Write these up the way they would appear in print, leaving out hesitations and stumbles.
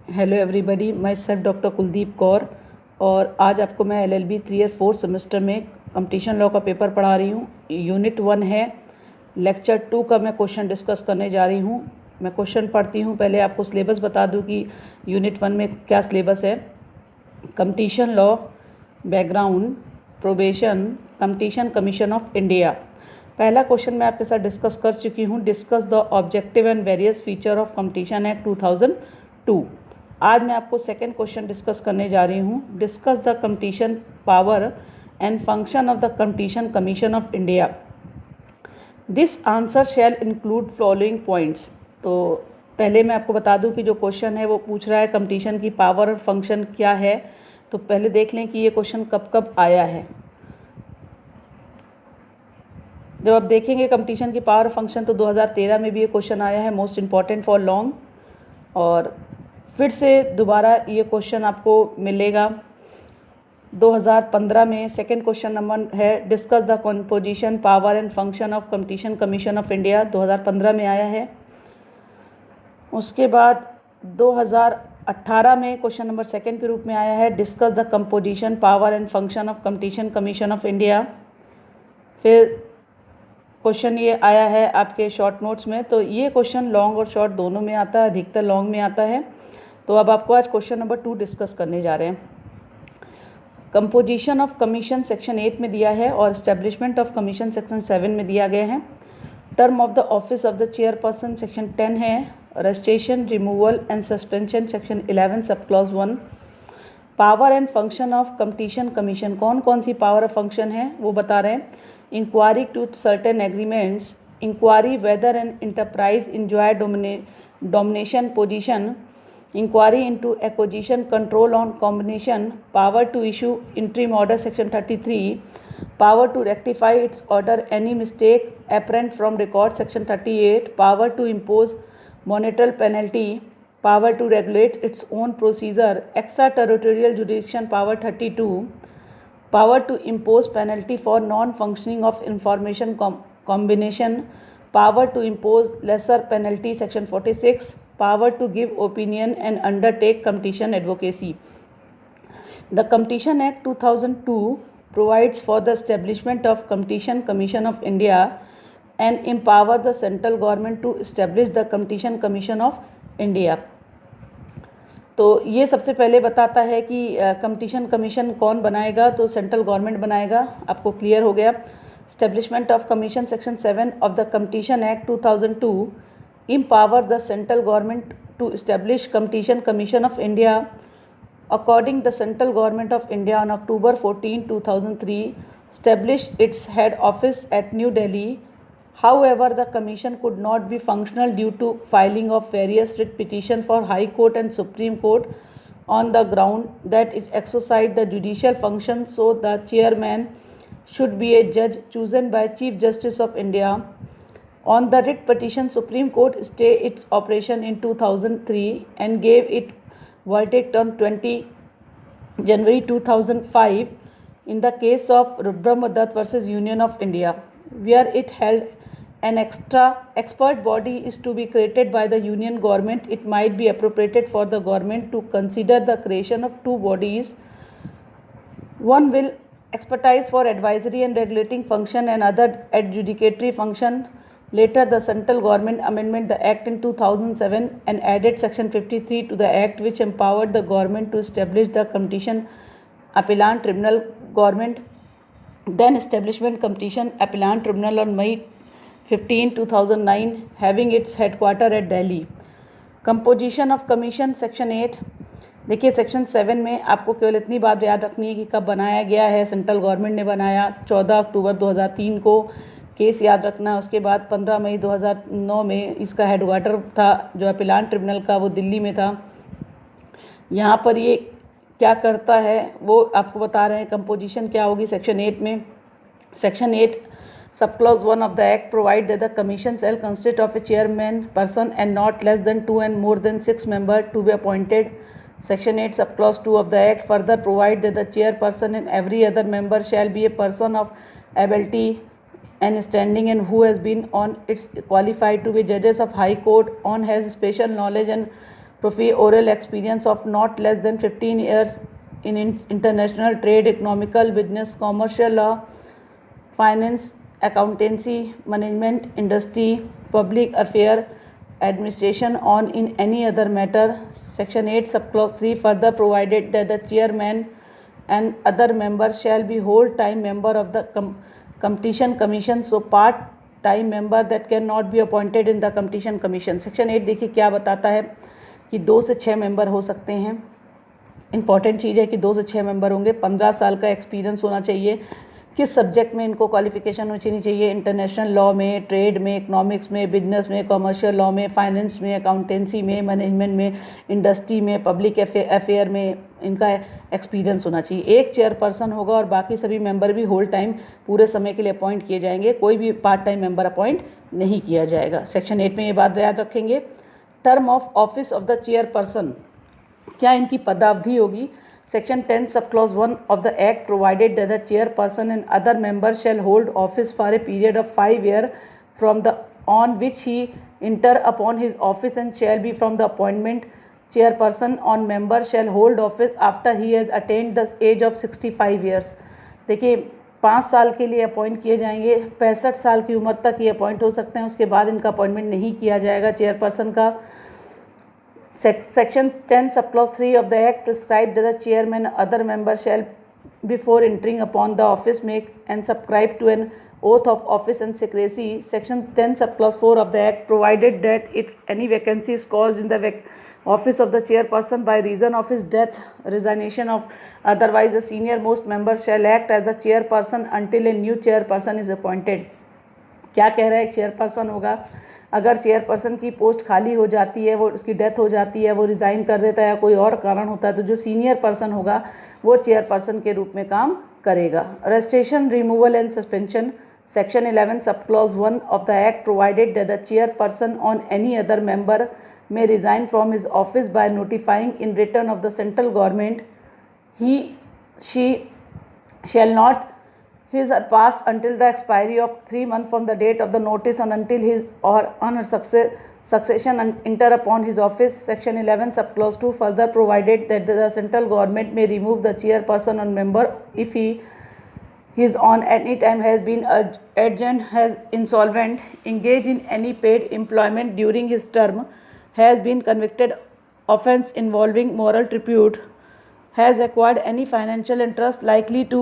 Hello everybody, my self doctor Kuldeep Kaur. और आज आपको मैं एलएलबी 3 और 4 सेमेस्टर में कंपटीशन लॉ का पेपर पढ़ा रही हूँ। यूनिट 1 है। लेक्चर 2 का मैं क्वेश्चन डिस्कस करने जा रही हूँ। मैं क्वेश्चन पढ़ती हूँ, पहले आपको सिलेबस बता दूँ कि यूनिट 1 में क्या सिलेबस है। Competition law, background, probation, competition commission of India. पहला क्वेश्चन मैं आपके साथ डिस्कस कर चुकी हूँ। Discuss the objective and various feature of competition act 2002। आज मैं आपको सेकेंड क्वेश्चन डिस्कस करने जा रही हूँ। Discuss the competition power and function of the competition commission of India. This answer shall include following points. तो पहले मैं आपको बता दूं कि जो क्वेश्चन है वो पूछ रहा है कंपटीशन की पावर और फंक्शन क्या है। तो पहले देख लें कि ये क्वेश्चन कब कब आया है। जब आप देखेंगे कंपटीशन की पावर फंक्शन तो 2013 में भी ये क्वेश्चन आया है, मोस्ट इम्पॉर्टेंट फॉर लॉन्ग। और फिर से दोबारा ये क्वेश्चन आपको मिलेगा 2015 में। सेकंड क्वेश्चन नंबर है discuss the composition power and function of competition commission of India, 2015 में आया है। उसके बाद 2018 में क्वेश्चन नंबर सेकंड के रूप में आया है discuss the composition power and function of competition commission of India. फिर क्वेश्चन ये आया है आपके शॉर्ट नोट्स में। तो ये क्वेश्चन लॉन्ग और शॉर्ट दोनों में आता है, अधिकतर लॉन्ग में आता है। तो अब आपको आज क्वेश्चन नंबर 2 डिस्कस करने जा रहे हैं। कंपोजिशन ऑफ कमीशन सेक्शन 8 में दिया है और एस्टेब्लिशमेंट ऑफ कमीशन सेक्शन 7 में दिया गया है। Term of the office of the chairperson section 10 है। Registration, removal and suspension section 11 सब clause 1। Power and function of competition commission, कौन कौन सी पावर और फंक्शन है वो बता रहे हैं। Inquiry to certain agreements, inquiry whether an enterprise enjoy domination position, inquiry into acquisition, control on combination, power to issue interim order section 33, power to rectify its order any mistake apparent from record section 38, power to impose monetary penalty, power to regulate its own procedure, extraterritorial jurisdiction power 32, power to impose penalty for non-functioning of information combination, power to impose lesser penalty section 46, power to give opinion and undertake competition advocacy. The Competition Act 2002 provides for the establishment of Competition Commission of India and empower the central government to establish the Competition Commission of India. तो ये सबसे पहले बताता है कि competition commission कौन बनाएगा, तो सेंट्रल गवर्नमेंट बनाएगा। आपको क्लियर हो गया। Establishment of Commission Section 7 of the Competition Act 2002 empower the central government to establish Competition Commission of India. According the central government of India on October 14, 2003 established its head office at New Delhi. However, the commission could not be functional due to filing of various writ petitions for High Court and Supreme Court on the ground that it exercised the judicial function, so the chairman should be a judge chosen by Chief Justice of India. On the writ petition, Supreme Court stayed its operation in 2003 and gave it verdict on 20 January 2005 in the case of Brahmadatta versus Union of India, where it held an expert body is to be created by the Union government. It might be appropriated for the government to consider the creation of two bodies. One will expertise for advisory and regulating function and other adjudicatory function. Later, the central government amended the Act in 2007 and added Section 53 to the Act, which empowered the government to establish the Competition Appellant Tribunal. Government then establishment Competition Appellant Tribunal on May 15, 2009, having its headquarter at Delhi. Composition of Commission Section 8. देखिए section 7 में आपको केवल इतनी बात याद रखनी है कि कब बनाया गया है। सेंट्रल गवर्नमेंट ने बनाया 14 अक्टूबर 2003 को। केस याद रखना। उसके बाद 15 मई 2009 में इसका हेडक्वार्टर था जो अपीलांट ट्रिब्यूनल का, वो दिल्ली में था। यहाँ पर ये क्या करता है वो आपको बता रहे हैं। कंपोजिशन क्या होगी सेक्शन 8 में। सेक्शन 8 सब clause 1 of the act provide that the commission shell consist of A chairman person and not less than 2 and more than 6 members to be appointed. Section 8 sub clause 2 of the act further provide that the chairperson and every other member shall be a person of ability and standing and who has been on its qualified to be judges of high court, on has special knowledge and oral experience of not less than 15 years in international trade, economical, business, commercial law, finance, accountancy, management, industry, public affair, administration, on in any other matter. Section 8 subclause 3 further provided that the chairman and other members shall be whole time member of the competition commission, so part time member that can not be appointed in the competition commission. Section 8 देखिए क्या बताता है कि 2 से 6 member हो सकते हैं। Important चीज़ है कि 2 से 6 मेंबर होंगे, 15 साल का एक्सपीरियंस होना चाहिए। किस सब्जेक्ट में इनको क्वालिफिकेशन होनी चाहिए? इंटरनेशनल लॉ में, ट्रेड में, इकोनॉमिक्स में, बिजनेस में, कॉमर्शियल लॉ में, फाइनेंस में, अकाउंटेंसी में, मैनेजमेंट में, इंडस्ट्री में, पब्लिक अफेयर में इनका एक्सपीरियंस होना चाहिए। एक चेयरपर्सन होगा और बाकी सभी मेंबर भी होल टाइम पूरे समय के लिए अपॉइंट किए जाएंगे, कोई भी पार्ट टाइम मेंबर अपॉइंट नहीं किया जाएगा। सेक्शन 8 में ये बात याद रखेंगे। Term of office of the chairperson, क्या इनकी पदावधि होगी? Section 10 subclause 1 of the Act provided that the chairperson and other members shall hold office for a period of 5 years from the on which he enter upon his office and shall be from the appointment. Chairperson on member shall hold office after he has attained the age of 65 years. देखिए 5 साल के लिए appoint किए जाएंगे, 65 साल की उम्र तक ये अपॉइंट हो सकते हैं, उसके बाद इनका अपॉइंटमेंट नहीं किया जाएगा चेयरपर्सन का। Section 10 subclause 3 of the Act prescribed that the chairman and other members shall, before entering upon the office, make and subscribe to an oath of office and secrecy. Section 10 subclause 4 of the Act provided that if any vacancy is caused in the office of the chairperson by reason of his death, resignation of otherwise, the senior most member shall act as the chairperson until a new chairperson is appointed. क्या कह रहा है? एक chairperson होगा, अगर chairperson की post खाली हो जाती है, वो उसकी डेथ हो जाती है, वो रिज़ाइन कर देता है या कोई और कारण होता है, तो जो सीनियर पर्सन होगा वो चेयरपर्सन के रूप में काम करेगा। Registration, removal and suspension. Section 11 subclause 1 of the act provided that the chairperson on any other member may resign from his office by notifying in written of the central government. She shall not his are passed until the expiry of 3 months from the date of the notice and until his or on her succession and enter upon his office. Section 11 subclause 2 further provided that the central government may remove the chairperson and member if he is on any time has been adjourned, has insolvent, engaged in any paid employment during his term, has been convicted offence involving moral tribute, has acquired any financial interest likely to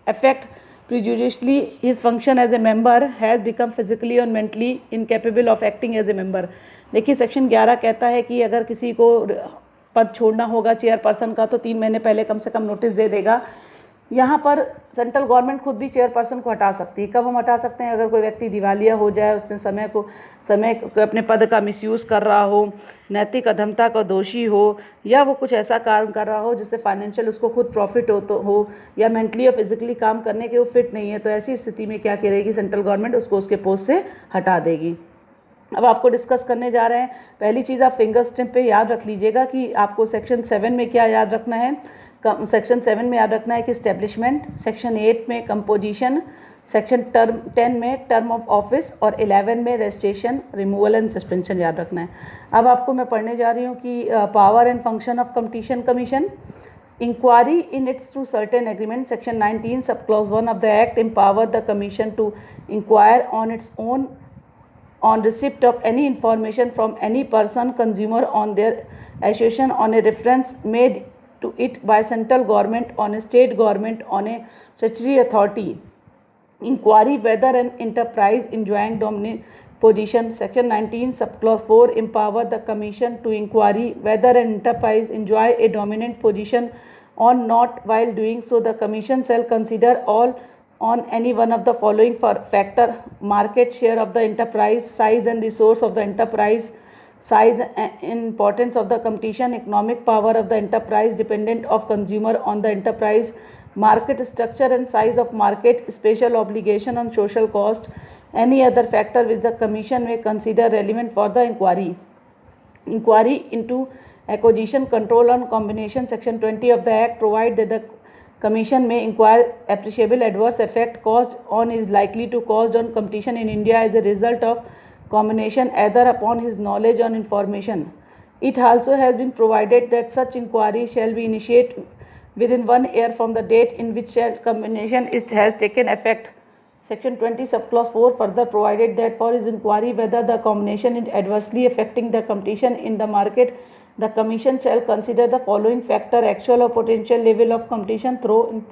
affect prejudicially his function as a member, has become physically or mentally incapable of acting as a member. देखिए section 11 कहता है कि अगर किसी को पद छोड़ना होगा चेयरपर्सन का तो 3 महीने पहले कम से कम नोटिस दे देगा। यहाँ पर सेंट्रल गवर्नमेंट खुद भी चेयरपर्सन को हटा सकती है। कब हम हटा सकते हैं? अगर कोई व्यक्ति दिवालिया हो जाए, उसने समय को अपने पद का मिसयूज़ कर रहा हो, नैतिक अधमता का दोषी हो, या वो कुछ ऐसा काम कर रहा हो जिससे फाइनेंशियल उसको खुद प्रॉफिट हो या मेंटली और फिजिकली काम करने के वो फिट नहीं है, तो ऐसी स्थिति में क्या करेगी सेंट्रल गवर्नमेंट? उसको उसके पोस्ट से हटा देगी। अब आपको डिस्कस करने जा रहे हैं। पहली चीज़ आप फिंगर स्टिप पे याद रख लीजिएगा कि आपको सेक्शन 7 में क्या याद रखना है। सेक्शन 7 में याद रखना है कि इस्टेब्लिशमेंट, सेक्शन 8 में कंपोजिशन, सेक्शन 10 में टर्म ऑफ ऑफिस और 11 में रजिस्ट्रेशन, रिमूवल एंड सस्पेंशन याद रखना है। अब आपको मैं पढ़ने जा रही हूँ कि power and function of competition commission. Inquiry in its through certain agreement. Section 19 sub clause 1 of the act empower the commission to inquire on its own on receipt of any information from any person, consumer on their association on a reference made to it by central government, on a state government, on a statutory authority. Inquiry whether an enterprise enjoying dominant position. Section 19 subclause 4 empower the commission to inquiry whether an enterprise enjoy a dominant position or not. While doing so, the commission shall consider all on any one of the following factor: market share of the enterprise, size and resource of the enterprise, size and importance of the competition, economic power of the enterprise dependent of consumer on the enterprise, market structure and size of market, special obligation on social cost, any other factor which the commission may consider relevant for the inquiry. Inquiry into acquisition, control and combination. Section 20 of the act provide that the Commission may inquire appreciable adverse effect caused on is likely to caused on competition in India as a result of combination either upon his knowledge or information. It also has been provided that such inquiry shall be initiated within 1 year from the date in which such combination has taken effect. Section 20 subclause 4 further provided that for his inquiry whether the combination is adversely affecting the competition in the market, the Commission shall consider the following factor: actual or potential level of competition through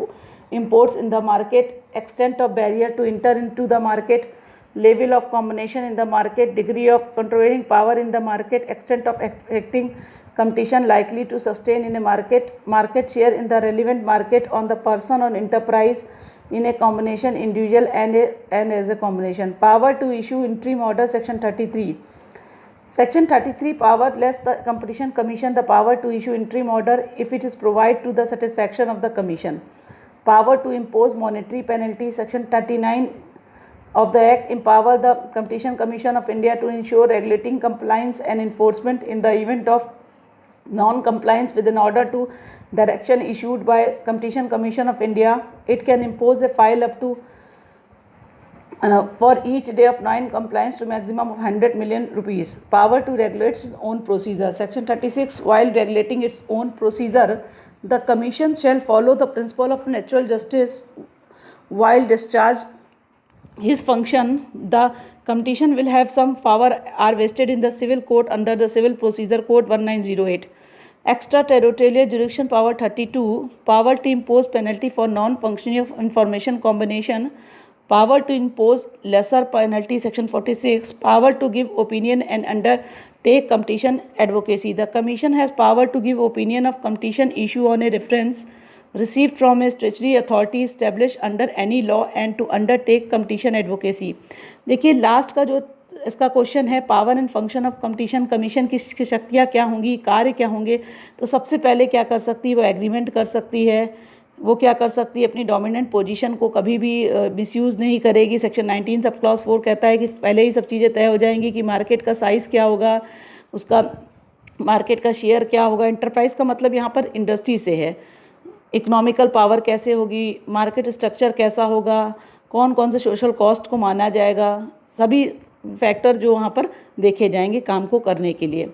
imports in the market, extent of barrier to enter into the market, level of combination in the market, degree of controlling power in the market, extent of affecting competition likely to sustain in a market, market share in the relevant market on the person or enterprise in a combination, individual and as a combination. Power to issue interim order, section 33. Section 33 power less the Competition Commission the power to issue interim order if it is provided to the satisfaction of the Commission. Power to impose monetary penalty, section 39 of the Act empower the Competition Commission of India to ensure regulating compliance and enforcement in the event of non-compliance with an order to direction issued by Competition Commission of India. It can impose a fine up to for each day of non-compliance to maximum of 100 million rupees. Power to regulate its own procedure. Section 36. While regulating its own procedure, the Commission shall follow the principle of natural justice while discharge his function. The competition will have some power are vested in the civil court under the Civil Procedure Code 1908. Extraterritorial jurisdiction power 32. Power to impose penalty for non-functioning of information combination. Power to impose lesser penalty, section 46. Power to give opinion and undertake competition advocacy. The Commission has power to give opinion of competition issue on a reference received from a statutory authority established under any law and to undertake competition advocacy. देखिए last का जो इसका question है, power and function of competition commission की शक्तियाँ क्या होंगी, कार्य क्या होंगे। तो सबसे पहले क्या कर सकती है, वो एग्रीमेंट कर सकती है। वो क्या कर सकती है, अपनी डोमिनेंट पोजीशन को कभी भी मिसयूज़ नहीं करेगी। सेक्शन 19 सब क्लॉज 4 कहता है कि पहले ही सब चीज़ें तय हो जाएंगी कि मार्केट का साइज़ क्या होगा, उसका मार्केट का शेयर क्या होगा। एंटरप्राइज़ का मतलब यहाँ पर इंडस्ट्री से है। इकोनॉमिकल पावर कैसे होगी, मार्केट स्ट्रक्चर कैसा होगा, कौन कौन से सोशल कॉस्ट को माना जाएगा, सभी फैक्टर जो वहाँ पर देखे जाएंगे काम को करने के लिए।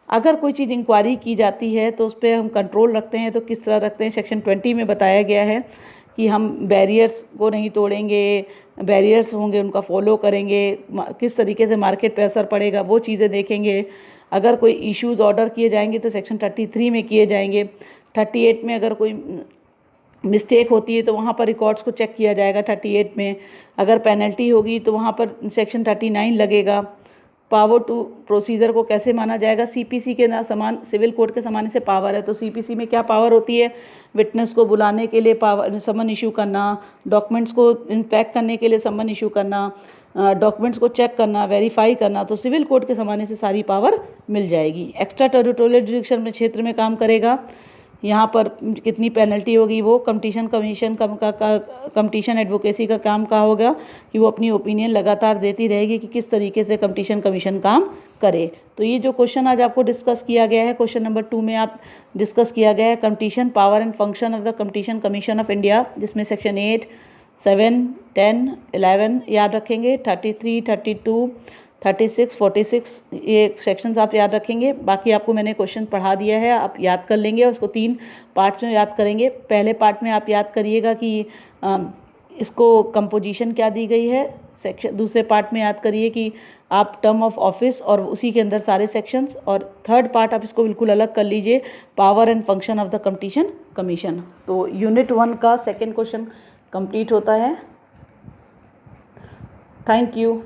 अगर कोई चीज़ इंक्वायरी की जाती है तो उस पर हम कंट्रोल रखते हैं, तो किस तरह रखते हैं। सेक्शन 20 में बताया गया है कि हम बैरियर्स को नहीं तोड़ेंगे, बैरियर्स होंगे उनका फॉलो करेंगे, किस तरीके से मार्केट पे असर पड़ेगा वो चीज़ें देखेंगे। अगर कोई इश्यूज़ ऑर्डर किए जाएंगे तो सेक्शन 33 में किए जाएंगे। 38 में अगर कोई मिस्टेक होती है तो वहाँ पर रिकॉर्ड्स को चेक किया जाएगा। 38 में अगर पेनल्टी होगी तो वहाँ पर सेक्शन 39 लगेगा। पावर टू प्रोसीजर को कैसे माना जाएगा, सीपीसी के ना समान सिविल कोड के समान से पावर है। तो सीपीसी में क्या पावर होती है, विटनेस को बुलाने के लिए पावर समन इशू करना, डॉक्यूमेंट्स को इंस्पेक्ट करने के लिए समन इशू करना, डॉक्यूमेंट्स को चेक करना, वेरीफाई करना। तो सिविल कोड के ज़माने से सारी पावर मिल जाएगी। एक्स्ट्रा टेरिटोरियल जुरिडिक्शन में क्षेत्र में काम करेगा। यहाँ पर कितनी पेनल्टी होगी वो कंपटीशन कमीशन का कंपटीशन एडवोकेसी का काम का होगा कि वो अपनी ओपिनियन लगातार देती रहेगी कि किस तरीके से कंपटीशन कमीशन काम करे। तो ये जो क्वेश्चन आज आपको डिस्कस किया गया है, क्वेश्चन नंबर 2 में आप डिस्कस किया गया है competition power and function of the competition commission of India, जिसमें सेक्शन 8, 7, 10, 11 याद रखेंगे, 33, 32, 36, 46 ये सेक्शंस आप याद रखेंगे। बाकी आपको मैंने क्वेश्चन पढ़ा दिया है, आप याद कर लेंगे। उसको 3 पार्ट्स में याद करेंगे। पहले पार्ट में आप याद करिएगा कि इसको कंपोजिशन क्या दी गई है। सेक्शन दूसरे पार्ट में याद करिए कि आप टर्म ऑफ ऑफिस और उसी के अंदर सारे सेक्शंस। और थर्ड पार्ट आप इसको बिल्कुल अलग कर लीजिए, power and function of the competition commission. तो यूनिट 1 का सेकेंड क्वेश्चन कंप्लीट होता है। Thank you.